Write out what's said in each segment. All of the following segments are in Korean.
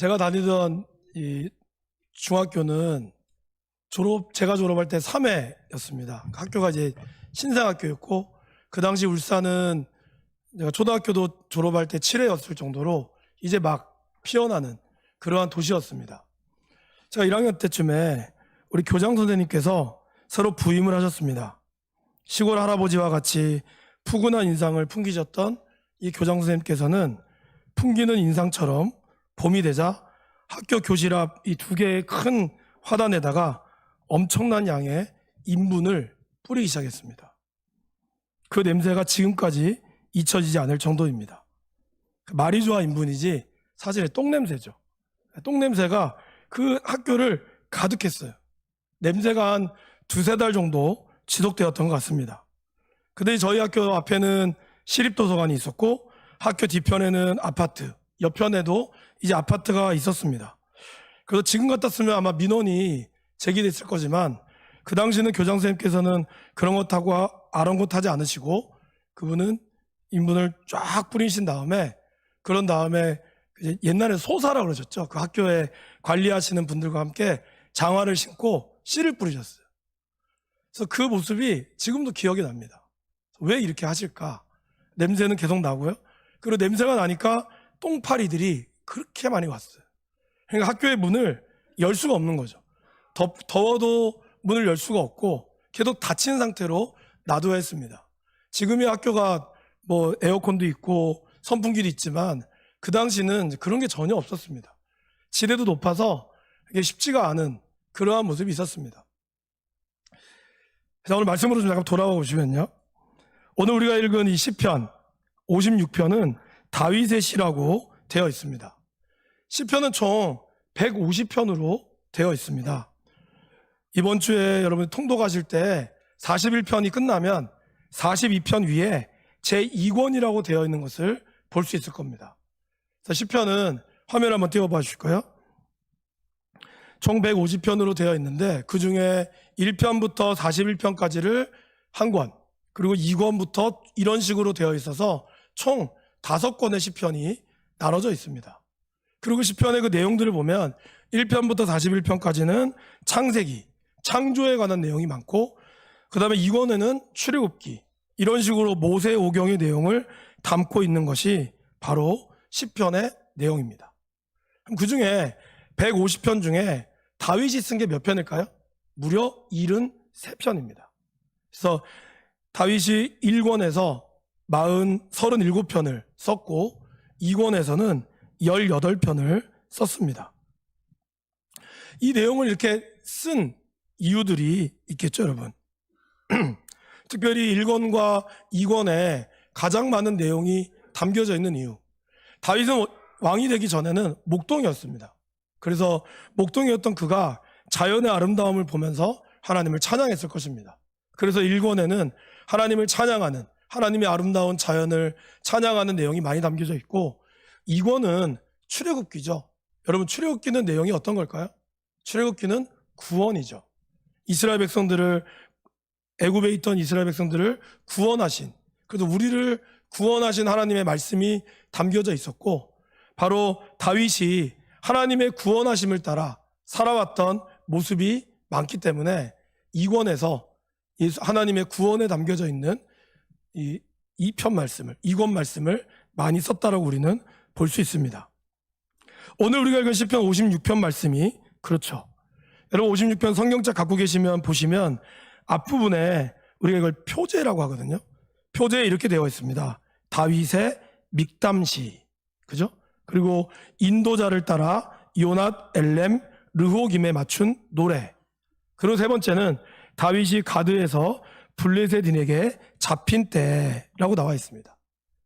제가 다니던 이 중학교는 제가 졸업할 때 3회였습니다. 학교가 이제 신생학교였고, 그 당시 울산은 제가 초등학교도 졸업할 때 7회였을 정도로 이제 막 피어나는 그러한 도시였습니다. 제가 1학년 때쯤에 우리 교장 선생님께서 새로 부임을 하셨습니다. 시골 할아버지와 같이 푸근한 인상을 풍기셨던 이 교장 선생님께서는 풍기는 인상처럼 봄이 되자 학교 교실 앞 이 2개의 큰 화단에다가 엄청난 양의 인분을 뿌리기 시작했습니다. 그 냄새가 지금까지 잊혀지지 않을 정도입니다. 말이 좋아 인분이지 사실 똥냄새죠. 똥냄새가 그 학교를 가득했어요. 냄새가 한 2-3달 정도 지속되었던 것 같습니다. 근데 저희 학교 앞에는 시립도서관이 있었고, 학교 뒤편에는 아파트, 옆편에도 이제 아파트가 있었습니다. 그래서 지금 같았으면 아마 민원이 제기됐을 거지만, 그 당시는 교장 선생님께서는 그런 것하고 아랑곳하지 않으시고, 그분은 인분을 쫙 뿌리신 다음에, 그런 다음에 옛날에 소사라고 그러셨죠. 그 학교에 관리하시는 분들과 함께 장화를 신고 씨를 뿌리셨어요. 그래서 그 모습이 지금도 기억이 납니다. 왜 이렇게 하실까? 냄새는 계속 나고요. 그리고 냄새가 나니까 똥파리들이 그렇게 많이 왔어요. 그러니까 학교의 문을 열 수가 없는 거죠. 더워도 문을 열 수가 없고 계속 닫힌 상태로 놔둬야 했습니다. 지금의 학교가 뭐 에어컨도 있고 선풍기도 있지만 그 당시는 그런 게 전혀 없었습니다. 지대도 높아서 이게 쉽지가 않은 그러한 모습이 있었습니다. 그래서 오늘 말씀으로 좀 잠깐 돌아가 보시면요. 오늘 우리가 읽은 이 시편 56편은 다윗의 시라고 되어 있습니다. 시편은 총 150편으로 되어 있습니다. 이번 주에 여러분 통도 가실 때 41편이 끝나면 42편 위에 제2권이라고 되어 있는 것을 볼 수 있을 겁니다. 시편은 화면 한번 띄워봐 주실까요? 총 150편으로 되어 있는데 그 중에 1편부터 41편까지를 한 권, 그리고 2권부터 이런 식으로 되어 있어서 총 5권의 시편이 나눠져 있습니다. 그리고 시편의 그 내용들을 보면 1편부터 41편까지는 창세기, 창조에 관한 내용이 많고, 그 다음에 2권에는 출애굽기, 이런 식으로 모세 오경의 내용을 담고 있는 것이 바로 시편의 내용입니다. 그 중에 150편 중에 다윗이 쓴 게 몇 편일까요? 무려 73편입니다. 그래서 다윗이 1권에서 37편을 썼고 2권에서는 18편을 썼습니다. 이 내용을 이렇게 쓴 이유들이 있겠죠, 여러분. 특별히 1권과 2권에 가장 많은 내용이 담겨져 있는 이유. 다윗은 왕이 되기 전에는 목동이었습니다. 그래서 목동이었던 그가 자연의 아름다움을 보면서 하나님을 찬양했을 것입니다. 그래서 1권에는 하나님을 찬양하는, 하나님의 아름다운 자연을 찬양하는 내용이 많이 담겨져 있고, 2권은 출애굽기죠. 여러분, 출애굽기는 내용이 어떤 걸까요? 출애굽기는 구원이죠. 이스라엘 백성들을, 애굽에 있던 이스라엘 백성들을 구원하신, 그래도 우리를 구원하신 하나님의 말씀이 담겨져 있었고, 바로 다윗이 하나님의 구원하심을 따라 살아왔던 모습이 많기 때문에 2권에서 하나님의 구원에 담겨져 있는 이 2편 말씀을, 2권 말씀을 많이 썼다라고 우리는 볼 수 있습니다. 오늘 우리가 읽은 시편 56편 말씀이 그렇죠. 여러분 56편 성경책 갖고 계시면 보시면 앞부분에 우리가 이걸 표제라고 하거든요. 표제에 이렇게 되어 있습니다. 다윗의 믹담시, 그죠? 그리고 인도자를 따라 요낫, 엘렘, 르호김에 맞춘 노래. 그리고 세 번째는 다윗이 가드에서 블레셋인에게 잡힌 때라고 나와 있습니다.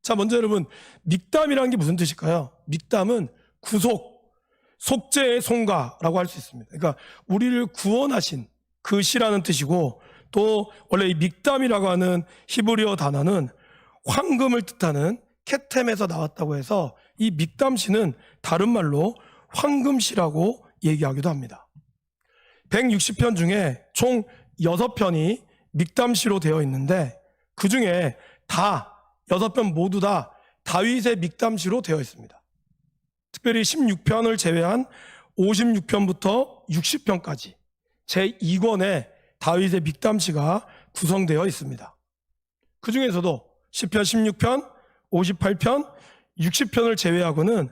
자, 먼저 여러분, 믹담이라는 게 무슨 뜻일까요? 믹담은 구속, 속죄의 송가라고 할 수 있습니다. 그러니까 우리를 구원하신 그 시라는 뜻이고, 또 원래 이 믹담이라고 하는 히브리어 단어는 황금을 뜻하는 케템에서 나왔다고 해서 이 믹담시는 다른 말로 황금시라고 얘기하기도 합니다. 160편 중에 총 6편이 믹담시로 되어 있는데 그 중에 다 6편 모두 다 다윗의 믹담시로 되어 있습니다. 특별히 16편을 제외한 56편부터 60편까지 제2권의 다윗의 믹담시가 구성되어 있습니다. 그 중에서도 10편, 16편, 58편, 60편을 제외하고는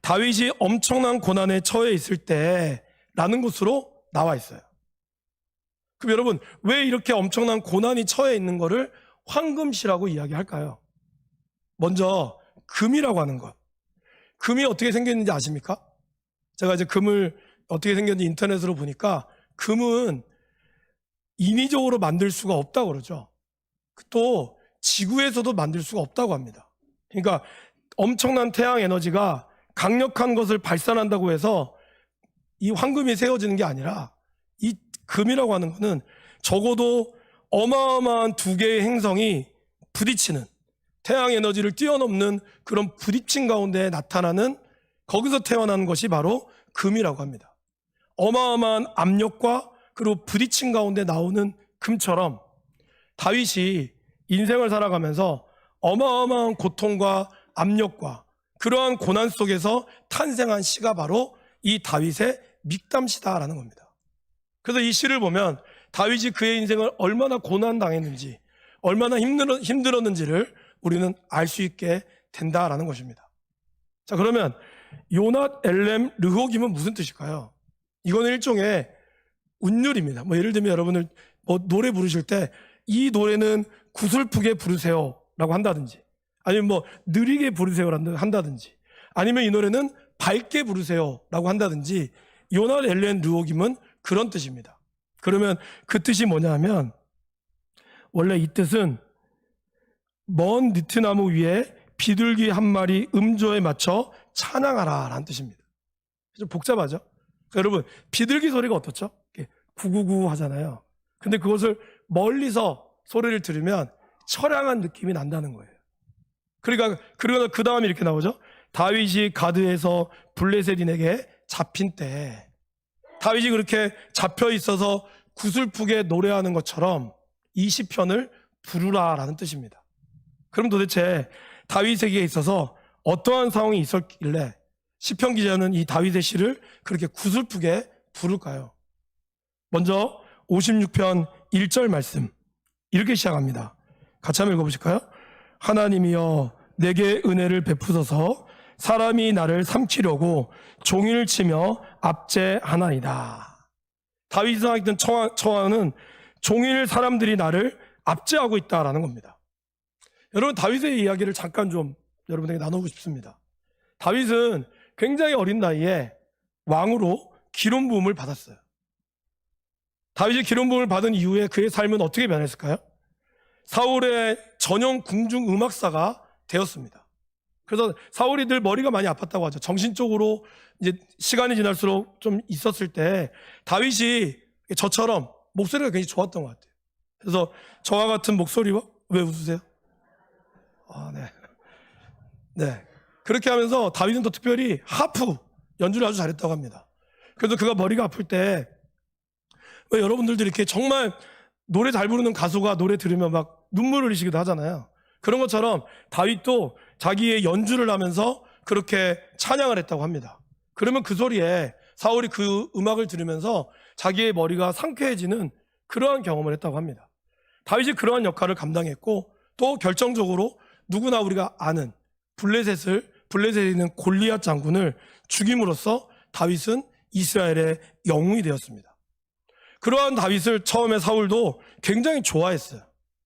다윗이 엄청난 고난에 처해 있을 때라는 것으로 나와 있어요. 그럼 여러분, 왜 이렇게 엄청난 고난이 처해 있는 것을 황금시라고 이야기할까요? 먼저 금이라고 하는 것. 금이 어떻게 생겼는지 아십니까? 제가 이제 금을 어떻게 생겼는지 인터넷으로 보니까 금은 인위적으로 만들 수가 없다고 그러죠. 또 지구에서도 만들 수가 없다고 합니다. 그러니까 엄청난 태양 에너지가 강력한 것을 발산한다고 해서 이 황금이 세워지는 게 아니라 이 금이라고 하는 것은 적어도 어마어마한 두 개의 행성이 부딪히는, 태양 에너지를 뛰어넘는 그런 부딪힌 가운데 나타나는, 거기서 태어난 것이 바로 금이라고 합니다. 어마어마한 압력과 그리고 부딪힌 가운데 나오는 금처럼 다윗이 인생을 살아가면서 어마어마한 고통과 압력과 그러한 고난 속에서 탄생한 시가 바로 이 다윗의 믹담시다라는 겁니다. 그래서 이 시를 보면 다윗이 그의 인생을 얼마나 고난당했는지, 얼마나 힘들었는지를 우리는 알 수 있게 된다라는 것입니다. 자, 그러면 요낫 엘렘 르호김은 무슨 뜻일까요? 이거는 일종의 운율입니다. 예를 들면 여러분을 노래 부르실 때 이 노래는 구슬프게 부르세요라고 한다든지, 아니면 느리게 부르세요라고 한다든지, 아니면 이 노래는 밝게 부르세요라고 한다든지, 요낫 엘렘 르호김은 그런 뜻입니다. 그러면 그 뜻이 뭐냐면, 원래 이 뜻은 먼 느티나무 위에 비둘기 한 마리 음조에 맞춰 찬양하라 라는 뜻입니다. 좀 복잡하죠? 여러분, 비둘기 소리가 어떻죠? 구구구 하잖아요. 근데 그것을 멀리서 소리를 들으면 처량한 느낌이 난다는 거예요. 그러니까 그 다음에 이렇게 나오죠. 다윗이 가드에서 블레셋인에게 잡힌 때, 다윗이 그렇게 잡혀 있어서 구슬프게 노래하는 것처럼 이 시편을 부르라라는 뜻입니다. 그럼 도대체 다윗에게 있어서 어떠한 상황이 있었길래 시편 기자는 이 다윗의 시를 그렇게 구슬프게 부를까요? 먼저 56편 1절 말씀 이렇게 시작합니다. 같이 한번 읽어보실까요? 하나님이여 내게 은혜를 베푸소서. 사람이 나를 삼키려고 종일 치며 압제하나이다. 다윗이 당했던 처하는 종일 사람들이 나를 압제하고 있다라는 겁니다. 여러분, 다윗의 이야기를 잠깐 좀 여러분에게 나누고 싶습니다. 다윗은 굉장히 어린 나이에 왕으로 기름 부음을 받았어요. 다윗이 기름 부음을 받은 이후에 그의 삶은 어떻게 변했을까요? 사울의 전용 궁중 음악사가 되었습니다. 그래서 사울이 늘 머리가 많이 아팠다고 하죠. 정신적으로 이제 시간이 지날수록 좀 있었을 때 다윗이 저처럼 목소리가 굉장히 좋았던 것 같아요. 그래서 저와 같은 목소리와, 왜 웃으세요? 네. 그렇게 하면서 다윗은 또 특별히 하프 연주를 아주 잘했다고 합니다. 그래서 그가 머리가 아플 때, 왜 여러분들도 이렇게 정말 노래 잘 부르는 가수가 노래 들으면 막 눈물 흘리시기도 하잖아요. 그런 것처럼 다윗도 자기의 연주를 하면서 그렇게 찬양을 했다고 합니다. 그러면 그 소리에 사울이 그 음악을 들으면서 자기의 머리가 상쾌해지는 그러한 경험을 했다고 합니다. 다윗이 그러한 역할을 감당했고, 또 결정적으로 누구나 우리가 아는 블레셋에 있는 골리앗 장군을 죽임으로써 다윗은 이스라엘의 영웅이 되었습니다. 그러한 다윗을 처음에 사울도 굉장히 좋아했어요.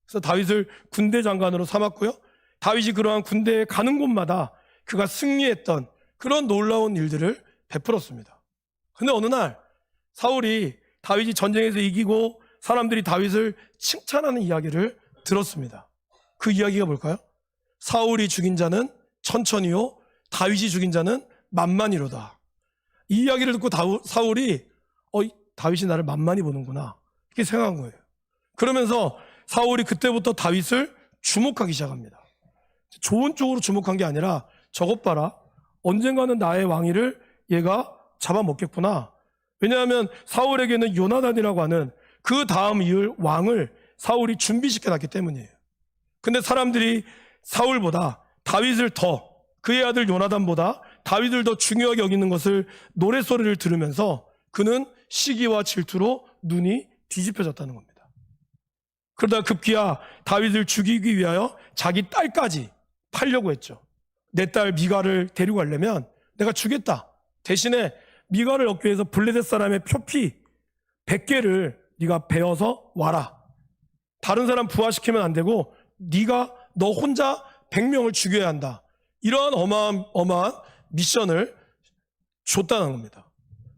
그래서 다윗을 군대 장관으로 삼았고요. 다윗이 그러한 군대에 가는 곳마다 그가 승리했던 그런 놀라운 일들을 베풀었습니다. 근데 어느 날 사울이 다윗이 전쟁에서 이기고 사람들이 다윗을 칭찬하는 이야기를 들었습니다. 그 이야기가 뭘까요? 사울이 죽인 자는 천천히요, 다윗이 죽인 자는 만만히로다. 이 이야기를 듣고 사울이 다윗이 나를 만만히 보는구나, 이렇게 생각한 거예요. 그러면서 사울이 그때부터 다윗을 주목하기 시작합니다. 좋은 쪽으로 주목한 게 아니라, 저것 봐라, 언젠가는 나의 왕위를 얘가 잡아먹겠구나. 왜냐하면 사울에게는 요나단이라고 하는 그 다음 이을 왕을 사울이 준비시켜놨기 때문이에요. 근데 사람들이 사울보다 다윗을 더, 그의 아들 요나단보다 다윗을 더 중요하게 여기는 것을 노랫소리를 들으면서 그는 시기와 질투로 눈이 뒤집혀졌다는 겁니다. 그러다 급기야 다윗을 죽이기 위하여 자기 딸까지 팔려고 했죠. 내 딸 미갈을 데리고 가려면 내가 주겠다. 대신에 미갈을 얻기 위해서 블레셋 사람의 표피 100개를 네가 베어서 와라. 다른 사람 부활시키면 안 되고 네가 너 혼자 100명을 죽여야 한다. 이러한 어마어마한 미션을 줬다는 겁니다.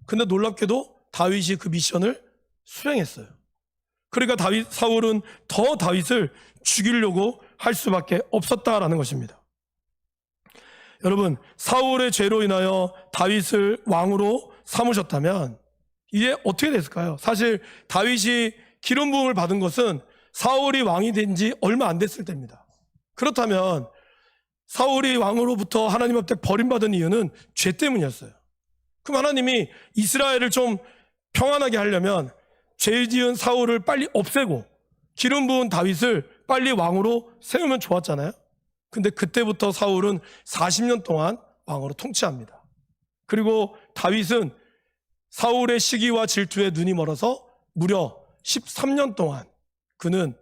근데 놀랍게도 다윗이 그 미션을 수행했어요. 그러니까 사울은 더 다윗을 죽이려고 할 수밖에 없었다라는 것입니다. 여러분, 사울의 죄로 인하여 다윗을 왕으로 삼으셨다면 이제 어떻게 됐을까요? 사실 다윗이 기름 부음을 받은 것은 사울이 왕이 된 지 얼마 안 됐을 때입니다. 그렇다면 사울이 왕으로부터 하나님 앞에 버림받은 이유는 죄 때문이었어요. 그럼 하나님이 이스라엘을 좀 평안하게 하려면 죄 지은 사울을 빨리 없애고 기름 부은 다윗을 빨리 왕으로 세우면 좋았잖아요. 근데 그때부터 사울은 40년 동안 왕으로 통치합니다. 그리고 다윗은 사울의 시기와 질투에 눈이 멀어서 무려 13년 동안 그는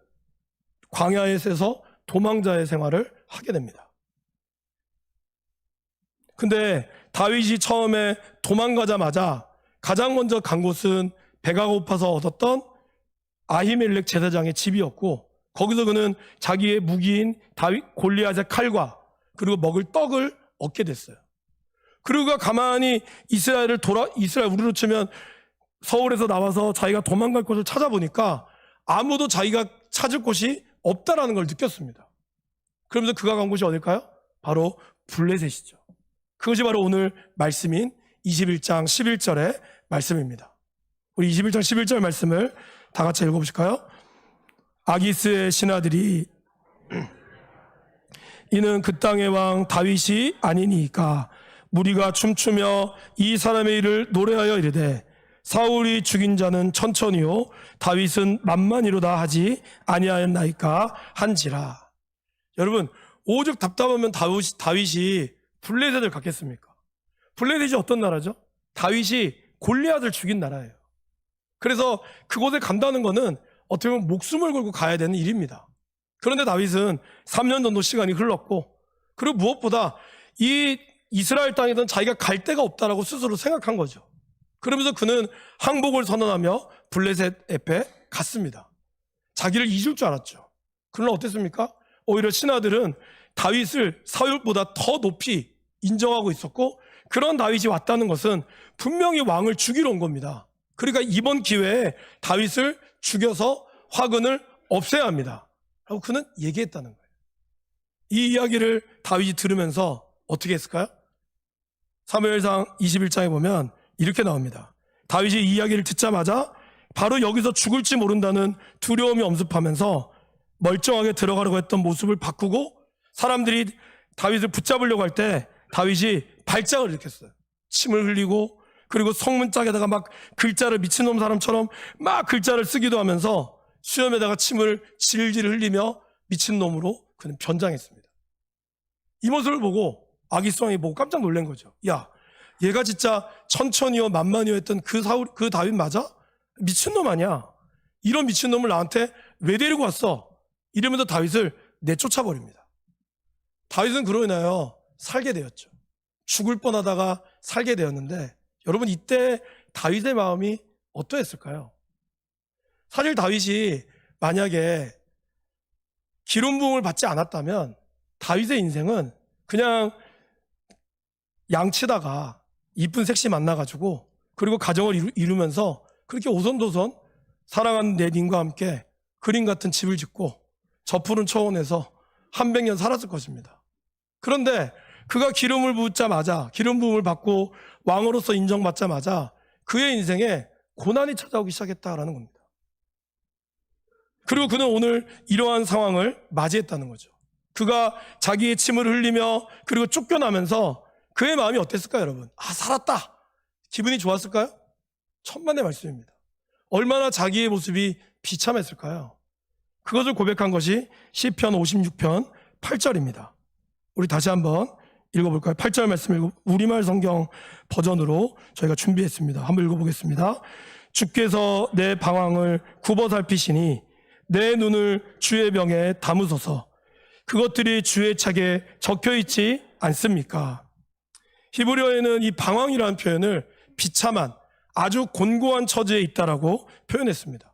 광야에서 도망자의 생활을 하게 됩니다. 근데 다윗이 처음에 도망가자마자 가장 먼저 간 곳은 배가 고파서 얻었던 아히멜렉 제사장의 집이었고, 거기서 그는 자기의 무기인 골리앗의 칼과 그리고 먹을 떡을 얻게 됐어요. 그리고 그가 가만히 이스라엘 우리로 치면 서울에서 나와서 자기가 도망갈 곳을 찾아보니까 아무도 자기가 찾을 곳이 없다라는 걸 느꼈습니다. 그러면서 그가 간 곳이 어딜까요? 바로 블레셋이죠. 그것이 바로 오늘 말씀인 21장 11절의 말씀입니다. 우리 21장 11절 말씀을 다 같이 읽어보실까요? 아기스의 신하들이 이는 그 땅의 왕 다윗이 아니니까 무리가 춤추며 이 사람의 일을 노래하여 이르되 사울이 죽인 자는 천천히요 다윗은 만만히로다 하지 아니하였나이까 한지라. 여러분, 오죽 답답하면 다윗이 블레셋을 갔겠습니까? 블레셋이 어떤 나라죠? 다윗이 골리앗을 죽인 나라예요. 그래서 그곳에 간다는 것은 어떻게 보면 목숨을 걸고 가야 되는 일입니다. 그런데 다윗은 3년 정도 시간이 흘렀고, 그리고 무엇보다 이 이스라엘 땅에선 자기가 갈 데가 없다라고 스스로 생각한 거죠. 그러면서 그는 항복을 선언하며 블레셋 앞에 갔습니다. 자기를 잊을 줄 알았죠. 그러나 어땠습니까? 오히려 신하들은 다윗을 사울보다 더 높이 인정하고 있었고, 그런 다윗이 왔다는 것은 분명히 왕을 죽이러 온 겁니다. 그러니까 이번 기회에 다윗을 죽여서 화근을 없애야 합니다 라고 그는 얘기했다는 거예요. 이 이야기를 다윗이 들으면서 어떻게 했을까요? 사무엘상 21장에 보면 이렇게 나옵니다. 다윗이 이 이야기를 듣자마자 바로 여기서 죽을지 모른다는 두려움이 엄습하면서 멀쩡하게 들어가려고 했던 모습을 바꾸고, 사람들이 다윗을 붙잡으려고 할 때 다윗이 발작을 일으켰어요. 침을 흘리고, 그리고 성문짝에다가 막 글자를 미친놈 사람처럼 막 글자를 쓰기도 하면서 수염에다가 침을 질질 흘리며 미친놈으로 그는 변장했습니다. 이 모습을 보고 아기스 왕이 보고 깜짝 놀란 거죠. 야, 얘가 진짜 천천히요 만만히요 했던 그 다윗 맞아? 미친놈 아니야? 이런 미친놈을 나한테 왜 데리고 왔어? 이러면서 다윗을 내쫓아버립니다. 다윗은 그로 인하여 살게 되었죠. 죽을 뻔하다가 살게 되었는데, 여러분, 이때 다윗의 마음이 어떠했을까요? 사실 다윗이 만약에 기름 부음을 받지 않았다면 다윗의 인생은 그냥 양치다가 이쁜 섹시 만나가지고 그리고 가정을 이루면서 그렇게 오손도손 사랑하는 내 님과 함께 그림 같은 집을 짓고 저 푸른 초원에서 한 100년 살았을 것입니다. 그런데 그가 기름 부음을 받고 왕으로서 인정받자마자 그의 인생에 고난이 찾아오기 시작했다라는 겁니다. 그리고 그는 오늘 이러한 상황을 맞이했다는 거죠. 그가 자기의 침을 흘리며 그리고 쫓겨나면서 그의 마음이 어땠을까요, 여러분? 아, 살았다. 기분이 좋았을까요? 천만의 말씀입니다. 얼마나 자기의 모습이 비참했을까요? 그것을 고백한 것이 시편 56편 8절입니다. 우리 다시 한번 읽어볼까요? 8절 말씀 우리말 성경 버전으로 저희가 준비했습니다. 한번 읽어보겠습니다. 주께서 내 방황을 굽어 살피시니 내 눈을 주의 병에 담으소서. 그것들이 주의 책에 적혀 있지 않습니까? 히브리어에는 이 방황이라는 표현을 비참한 아주 곤고한 처지에 있다라고 표현했습니다.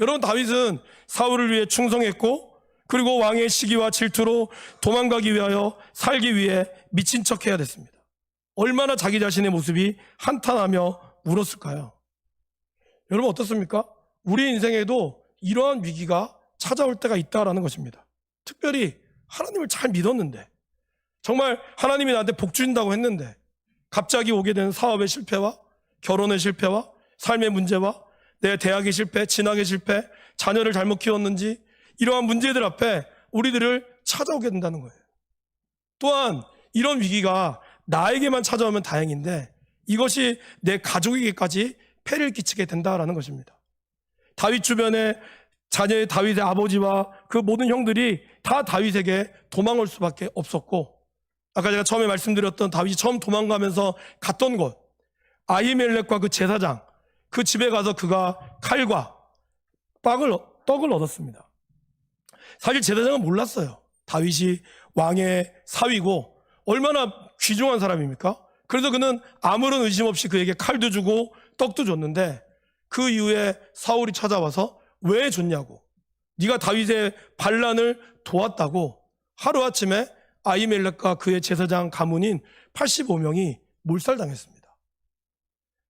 여러분, 다윗은 사울을 위해 충성했고, 그리고 왕의 시기와 질투로 도망가기 위하여 살기 위해 미친 척 해야 됐습니다. 얼마나 자기 자신의 모습이 한탄하며 울었을까요? 여러분, 어떻습니까? 우리 인생에도 이러한 위기가 찾아올 때가 있다라는 것입니다. 특별히 하나님을 잘 믿었는데, 정말 하나님이 나한테 복 주신다고 했는데 갑자기 오게 되는 사업의 실패와 결혼의 실패와 삶의 문제와 내 대학의 실패, 진학의 실패, 자녀를 잘못 키웠는지 이러한 문제들 앞에 우리들을 찾아오게 된다는 거예요. 또한 이런 위기가 나에게만 찾아오면 다행인데 이것이 내 가족에게까지 폐를 끼치게 된다라는 것입니다. 다윗 주변에 자녀의 다윗의 아버지와 그 모든 형들이 다 다윗에게 도망올 수밖에 없었고, 아까 제가 처음에 말씀드렸던 다윗이 처음 도망가면서 갔던 곳, 아히멜렉과 그 제사장, 그 집에 가서 그가 칼과 떡을 얻었습니다. 사실 제사장은 몰랐어요. 다윗이 왕의 사위고 얼마나 귀중한 사람입니까? 그래서 그는 아무런 의심 없이 그에게 칼도 주고 떡도 줬는데, 그 이후에 사울이 찾아와서 왜 줬냐고, 네가 다윗의 반란을 도왔다고 하루아침에 아히멜렉과 그의 제사장 가문인 85명이 몰살당했습니다.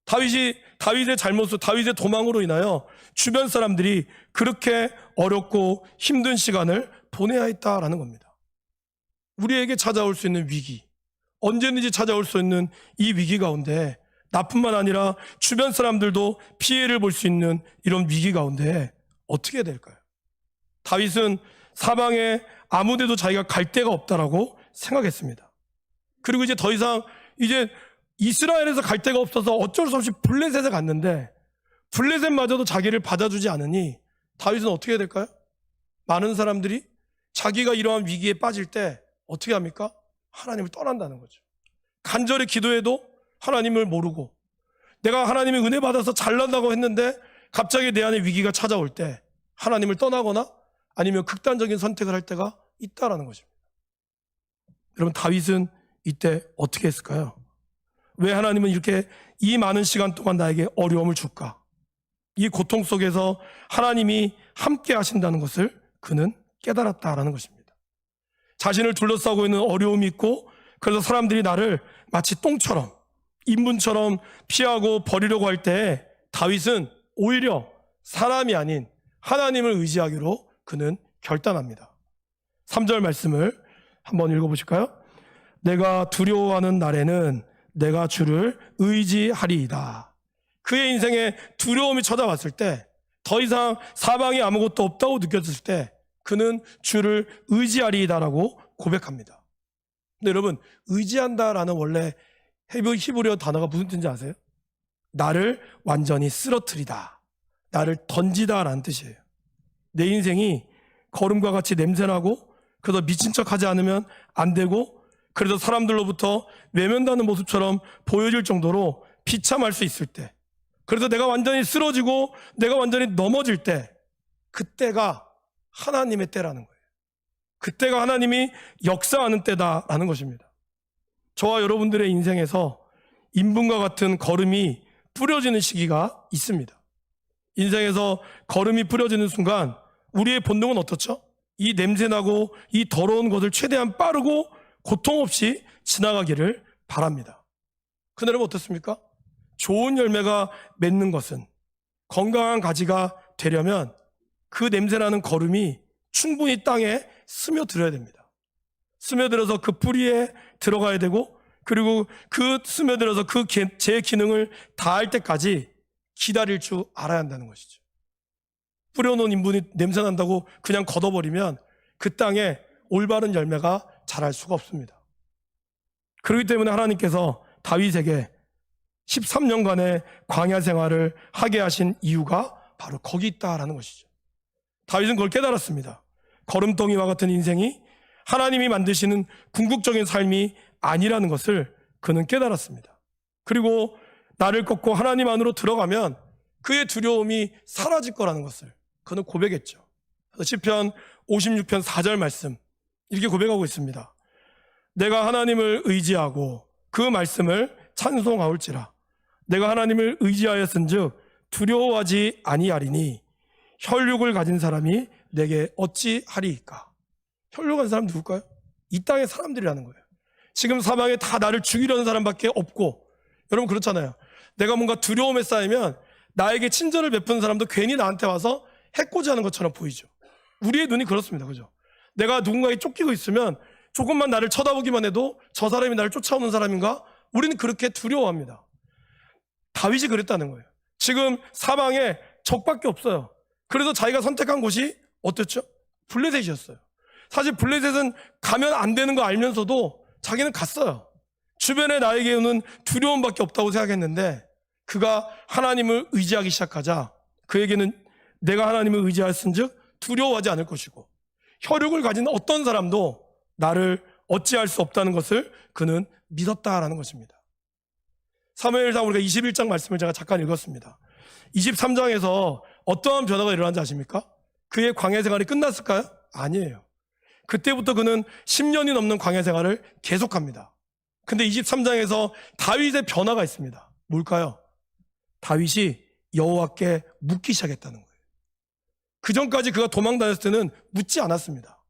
다윗의 잘못으로, 다윗의 도망으로 인하여 주변 사람들이 그렇게 어렵고 힘든 시간을 보내야 했다라는 겁니다. 우리에게 찾아올 수 있는 위기, 언제든지 찾아올 수 있는 이 위기 가운데 나뿐만 아니라 주변 사람들도 피해를 볼 수 있는 이런 위기 가운데 어떻게 해야 될까요? 다윗은 사방에 아무데도 자기가 갈 데가 없다라고 생각했습니다. 그리고 이제 더 이상 이스라엘에서 갈 데가 없어서 어쩔 수 없이 블레셋에 갔는데, 블레셋마저도 자기를 받아주지 않으니 다윗은 어떻게 해야 될까요? 많은 사람들이 자기가 이러한 위기에 빠질 때 어떻게 합니까? 하나님을 떠난다는 거죠. 간절히 기도해도 하나님을 모르고, 내가 하나님의 은혜 받아서 잘난다고 했는데 갑자기 내 안에 위기가 찾아올 때 하나님을 떠나거나 아니면 극단적인 선택을 할 때가 있다라는 것입니다. 여러분, 다윗은 이때 어떻게 했을까요? 왜 하나님은 이렇게 이 많은 시간 동안 나에게 어려움을 줄까? 이 고통 속에서 하나님이 함께 하신다는 것을 그는 깨달았다라는 것입니다. 자신을 둘러싸고 있는 어려움이 있고, 그래서 사람들이 나를 마치 똥처럼, 인분처럼 피하고 버리려고 할 때 다윗은 오히려 사람이 아닌 하나님을 의지하기로 그는 결단합니다. 3절 말씀을 한번 읽어보실까요? 내가 두려워하는 날에는 내가 주를 의지하리이다. 그의 인생에 두려움이 찾아왔을 때, 더 이상 사방에 아무것도 없다고 느껴졌을 때 그는 주를 의지하리이다라고 고백합니다. 근데 여러분, 의지한다라는 원래 히브리어 단어가 무슨 뜻인지 아세요? 나를 완전히 쓰러뜨리다, 나를 던지다라는 뜻이에요. 내 인생이 거름과 같이 냄새나고, 그래서 미친 척하지 않으면 안 되고, 그래서 사람들로부터 외면당하는 모습처럼 보여질 정도로 비참할 수 있을 때, 그래서 내가 완전히 쓰러지고 내가 완전히 넘어질 때, 그때가 하나님의 때라는 거예요. 그때가 하나님이 역사하는 때다라는 것입니다. 저와 여러분들의 인생에서 인분과 같은 거름이 뿌려지는 시기가 있습니다. 인생에서 거름이 뿌려지는 순간 우리의 본능은 어떻죠? 이 냄새나고 이 더러운 것을 최대한 빠르고 고통 없이 지나가기를 바랍니다. 그런데 여러분, 어떻습니까? 좋은 열매가 맺는 것은, 건강한 가지가 되려면 그 냄새나는 거름이 충분히 땅에 스며들어야 됩니다. 스며들어서 그 뿌리에 들어가야 되고, 그리고 그 스며들어서 제 기능을 다할 때까지 기다릴 줄 알아야 한다는 것이죠. 뿌려놓은 인분이 냄새난다고 그냥 걷어버리면 그 땅에 올바른 열매가 자랄 수가 없습니다. 그렇기 때문에 하나님께서 다윗에게 13년간의 광야 생활을 하게 하신 이유가 바로 거기 있다라는 것이죠. 다윗은 그걸 깨달았습니다. 거름덩이와 같은 인생이 하나님이 만드시는 궁극적인 삶이 아니라는 것을 그는 깨달았습니다. 그리고 나를 꺾고 하나님 안으로 들어가면 그의 두려움이 사라질 거라는 것을 그는 고백했죠. 시편 56편 4절 말씀 이렇게 고백하고 있습니다. 내가 하나님을 의지하고 그 말씀을 찬송하올지라. 내가 하나님을 의지하였은즉 두려워하지 아니하리니 혈육을 가진 사람이 내게 어찌하리이까. 혈육 가진 사람 누굴까요? 이 땅의 사람들이라는 거예요. 지금 사방에 다 나를 죽이려는 사람밖에 없고, 여러분 그렇잖아요. 내가 뭔가 두려움에 쌓이면 나에게 친절을 베푸는 사람도 괜히 나한테 와서 해코지 하는 것처럼 보이죠. 우리의 눈이 그렇습니다. 그죠? 내가 누군가에 쫓기고 있으면 조금만 나를 쳐다보기만 해도 저 사람이 나를 쫓아오는 사람인가? 우리는 그렇게 두려워합니다. 다윗이 그랬다는 거예요. 지금 사방에 적밖에 없어요. 그래서 자기가 선택한 곳이 어땠죠? 블레셋이었어요. 사실 블레셋은 가면 안 되는 거 알면서도 자기는 갔어요. 주변에 나에게 오는 두려움밖에 없다고 생각했는데 그가 하나님을 의지하기 시작하자 그에게는 내가 하나님을 의지하였은즉 두려워하지 않을 것이고 혈육을 가진 어떤 사람도 나를 어찌할 수 없다는 것을 그는 믿었다라는 것입니다. 사무엘상 우리가 21장 말씀을 제가 잠깐 읽었습니다. 23장에서 어떠한 변화가 일어난지 아십니까? 그의 광야 생활이 끝났을까요? 아니에요. 그때부터 그는 10년이 넘는 광야 생활을 계속합니다. 근데 23장에서 다윗의 변화가 있습니다. 뭘까요? 다윗이 여호와께 묻기 시작했다는 거예요. 그 전까지 그가 도망 다녔을 때는 묻지 않았습니다.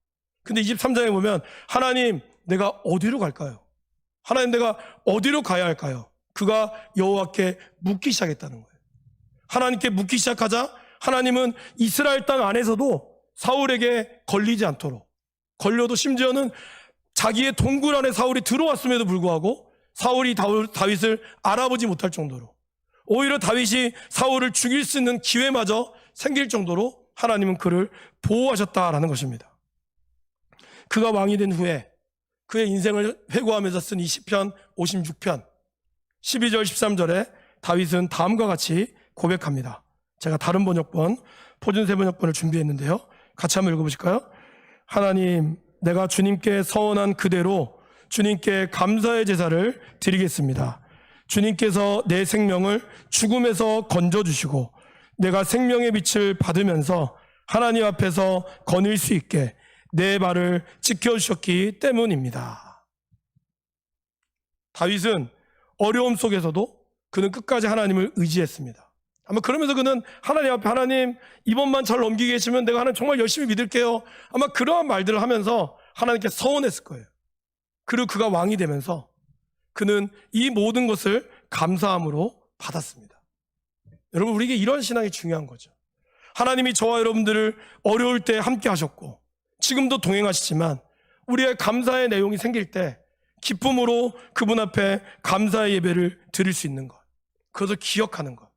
근데 23장에 보면 하나님 내가 어디로 갈까요? 하나님 내가 어디로 가야 할까요? 그가 여호와께 묻기 시작했다는 거예요. 하나님께 묻기 시작하자 하나님은 이스라엘 땅 안에서도 사울에게 걸리지 않도록, 걸려도 심지어는 자기의 동굴 안에 사울이 들어왔음에도 불구하고 사울이 다윗을 알아보지 못할 정도로, 오히려 다윗이 사울을 죽일 수 있는 기회마저 생길 정도로 하나님은 그를 보호하셨다라는 것입니다. 그가 왕이 된 후에 그의 인생을 회고하면서 쓴 이 시편 56편 12절 13절에 다윗은 다음과 같이 고백합니다. 제가 다른 번역본 표준세 번역본을 준비했는데요. 같이 한번 읽어보실까요? 하나님, 내가 주님께 서원한 그대로 주님께 감사의 제사를 드리겠습니다. 주님께서 내 생명을 죽음에서 건져주시고 내가 생명의 빛을 받으면서 하나님 앞에서 거닐 수 있게 내 발을 지켜주셨기 때문입니다. 다윗은 어려움 속에서도 그는 끝까지 하나님을 의지했습니다. 아마 그러면서 그는 하나님 앞에 하나님 이번만 잘 넘기게 계시면 내가 하나님 정말 열심히 믿을게요. 아마 그러한 말들을 하면서 하나님께 서원했을 거예요. 그리고 그가 왕이 되면서 그는 이 모든 것을 감사함으로 받았습니다. 여러분 우리에게 이런 신앙이 중요한 거죠. 하나님이 저와 여러분들을 어려울 때 함께 하셨고 지금도 동행하시지만 우리의 감사의 내용이 생길 때 기쁨으로 그분 앞에 감사의 예배를 드릴 수 있는 것, 그것을 기억하는 것.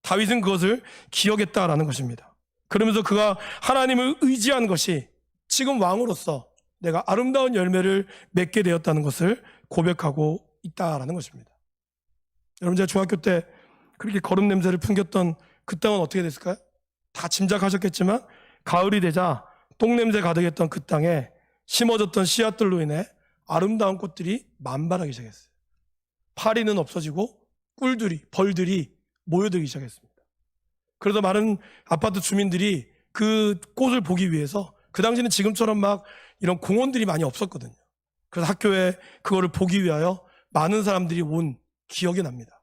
다윗은 그것을 기억했다라는 것입니다. 그러면서 그가 하나님을 의지한 것이 지금 왕으로서 내가 아름다운 열매를 맺게 되었다는 것을 고백하고 있다라는 것입니다. 여러분 제가 중학교 때 그렇게 거름 냄새를 풍겼던 그 땅은 어떻게 됐을까요? 다 짐작하셨겠지만 가을이 되자 똥냄새 가득했던 그 땅에 심어졌던 씨앗들로 인해 아름다운 꽃들이 만발하기 시작했어요. 파리는 없어지고 꿀들이, 벌들이 모여들기 시작했습니다. 그래서 많은 아파트 주민들이 그 꽃을 보기 위해서, 그 당시는 지금처럼 막 이런 공원들이 많이 없었거든요. 그래서 학교에 그거를 보기 위하여 많은 사람들이 온 기억이 납니다.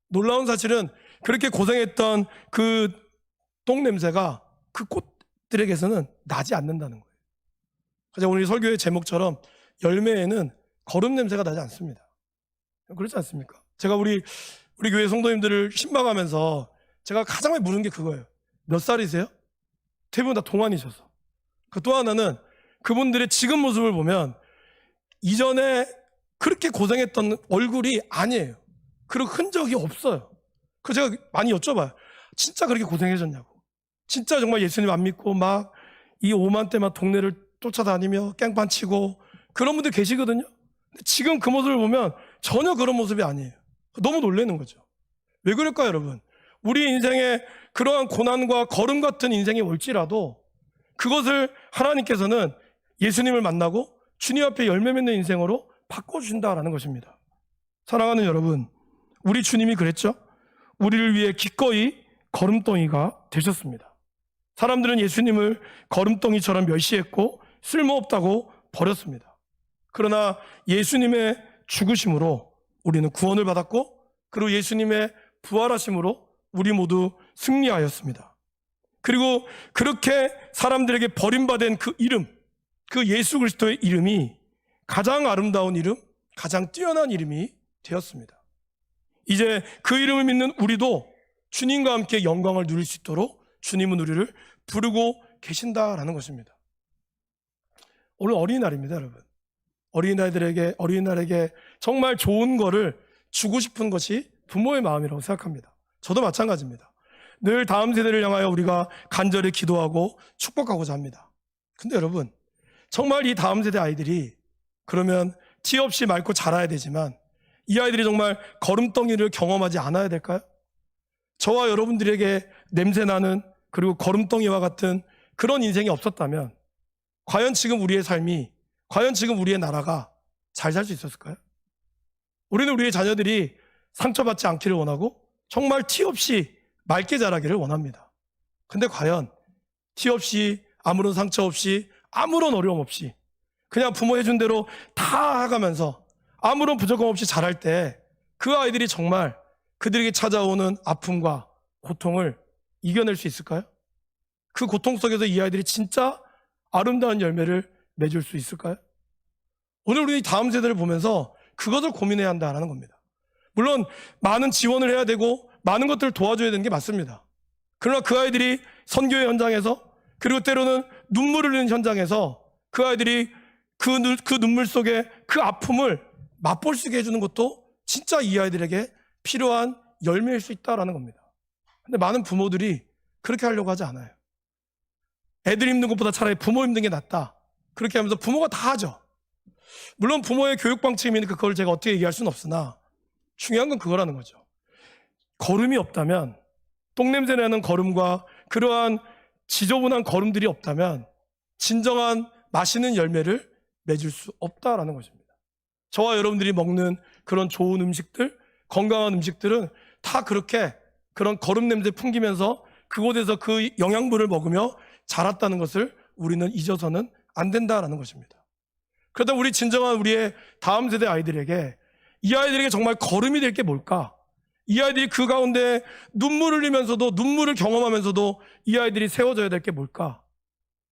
놀라운 사실은 그렇게 고생했던 그 똥냄새가 그 꽃들에게서는 나지 않는다는 거예요. 그래서 오늘 설교의 제목처럼 열매에는 거름 냄새가 나지 않습니다. 그렇지 않습니까? 제가 우리 교회 성도님들을 신방하면서 제가 가장 많이 물은 게 그거예요. 몇 살이세요? 대부분 다 동안이셔서. 또 하나는 그분들의 지금 모습을 보면 이전에 그렇게 고생했던 얼굴이 아니에요. 그리고 흔적이 없어요. 그래서 제가 많이 여쭤봐요. 진짜 그렇게 고생하셨냐고. 진짜 정말 예수님 안 믿고 막 이 오만때 막 동네를 쫓아다니며 깽판 치고 그런 분들 계시거든요. 근데 지금 그 모습을 보면 전혀 그런 모습이 아니에요. 너무 놀라는 거죠. 왜 그럴까요, 여러분? 우리 인생에 그러한 고난과 거름 같은 인생이 올지라도 그것을 하나님께서는 예수님을 만나고 주님 앞에 열매 맺는 인생으로 바꿔주신다라는 것입니다. 사랑하는 여러분, 우리 주님이 그랬죠? 우리를 위해 기꺼이 거름덩이가 되셨습니다. 사람들은 예수님을 거름덩이처럼 멸시했고 쓸모없다고 버렸습니다. 그러나 예수님의 죽으심으로 우리는 구원을 받았고, 그리고 예수님의 부활하심으로 우리 모두 승리하였습니다. 그리고 그렇게 사람들에게 버림받은 그 이름, 그 예수 그리스도의 이름이 가장 아름다운 이름, 가장 뛰어난 이름이 되었습니다. 이제 그 이름을 믿는 우리도 주님과 함께 영광을 누릴 수 있도록 주님은 우리를 부르고 계신다라는 것입니다. 오늘 어린이날입니다, 여러분. 어린이날에게 정말 좋은 거를 주고 싶은 것이 부모의 마음이라고 생각합니다. 저도 마찬가지입니다. 늘 다음 세대를 향하여 우리가 간절히 기도하고 축복하고자 합니다. 근데 여러분, 정말 이 다음 세대 아이들이 그러면 티 없이 맑고 자라야 되지만 이 아이들이 정말 거름덩이를 경험하지 않아야 될까요? 저와 여러분들에게 냄새나는, 그리고 거름덩이와 같은 그런 인생이 없었다면 과연 지금 우리의 삶이, 과연 지금 우리의 나라가 잘 살 수 있었을까요? 우리는 우리의 자녀들이 상처받지 않기를 원하고 정말 티 없이 맑게 자라기를 원합니다. 근데 과연 티 없이, 아무런 상처 없이, 아무런 어려움 없이 그냥 부모 해준 대로 다 해가면서 아무런 부족함 없이 자랄 때 그 아이들이 정말 그들에게 찾아오는 아픔과 고통을 이겨낼 수 있을까요? 그 고통 속에서 이 아이들이 진짜 아름다운 열매를 맺을 수 있을까요? 오늘 우리 다음 세대를 보면서 그것을 고민해야 한다는 겁니다. 물론 많은 지원을 해야 되고 많은 것들을 도와줘야 되는 게 맞습니다. 그러나 그 아이들이 선교의 현장에서, 그리고 때로는 눈물을 흘리는 현장에서 그 아이들이 그 눈물 속에 그 아픔을 맛볼 수 있게 해주는 것도 진짜 이 아이들에게 필요한 열매일 수 있다는 겁니다. 근데 많은 부모들이 그렇게 하려고 하지 않아요. 애들 힘든 것보다 차라리 부모 힘든 게 낫다, 그렇게 하면서 부모가 다 하죠. 물론 부모의 교육 방침이니까 그걸 제가 어떻게 얘기할 수는 없으나 중요한 건 그거라는 거죠. 거름이 없다면, 똥냄새 나는 거름과 그러한 지저분한 거름들이 없다면 진정한 맛있는 열매를 맺을 수 없다라는 것입니다. 저와 여러분들이 먹는 그런 좋은 음식들, 건강한 음식들은 다 그렇게 그런 거름 냄새 풍기면서 그곳에서 그 영양분을 먹으며 자랐다는 것을 우리는 잊어서는 안 된다라는 것입니다. 그러다 우리 진정한 우리의 다음 세대 아이들에게, 이 아이들에게 정말 거름이 될 게 뭘까? 이 아이들이 그 가운데 눈물을 흘리면서도, 눈물을 경험하면서도 이 아이들이 세워져야 될 게 뭘까?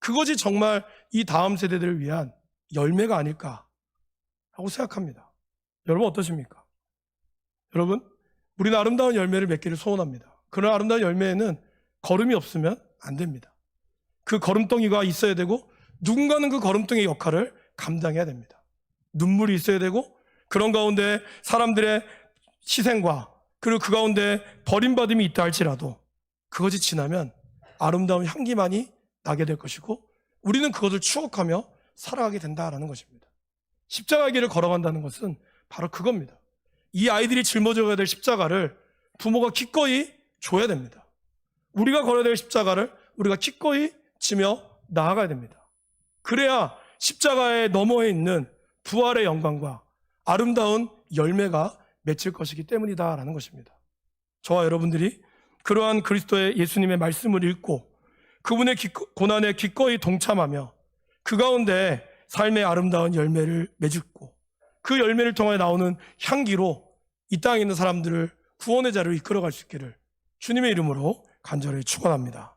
그것이 정말 이 다음 세대들을 위한 열매가 아닐까 하고 생각합니다. 여러분 어떠십니까? 여러분, 우리는 아름다운 열매를 맺기를 소원합니다. 그런 아름다운 열매에는 거름이 없으면 안 됩니다. 그 거름덩이가 있어야 되고 누군가는 그 거름덩이의 역할을 감당해야 됩니다. 눈물이 있어야 되고, 그런 가운데 사람들의 희생과 그리고 그 가운데 버림받음이 있다 할지라도 그것이 지나면 아름다운 향기만이 나게 될 것이고 우리는 그것을 추억하며 살아가게 된다라는 것입니다. 십자가의 길을 걸어간다는 것은 바로 그겁니다. 이 아이들이 짊어져야 될 십자가를 부모가 기꺼이 줘야 됩니다. 우리가 걸어야 될 십자가를 우리가 기꺼이 지며 나아가야 됩니다. 그래야 십자가의 너머에 있는 부활의 영광과 아름다운 열매가 맺힐 것이기 때문이다라는 것입니다. 저와 여러분들이 그러한 그리스도의 예수님의 말씀을 읽고 그분의 고난에 기꺼이 동참하며 그 가운데 삶의 아름다운 열매를 맺고 그 열매를 통해 나오는 향기로 이 땅에 있는 사람들을 구원의 자리로 이끌어갈 수 있기를 주님의 이름으로 간절히 축원합니다.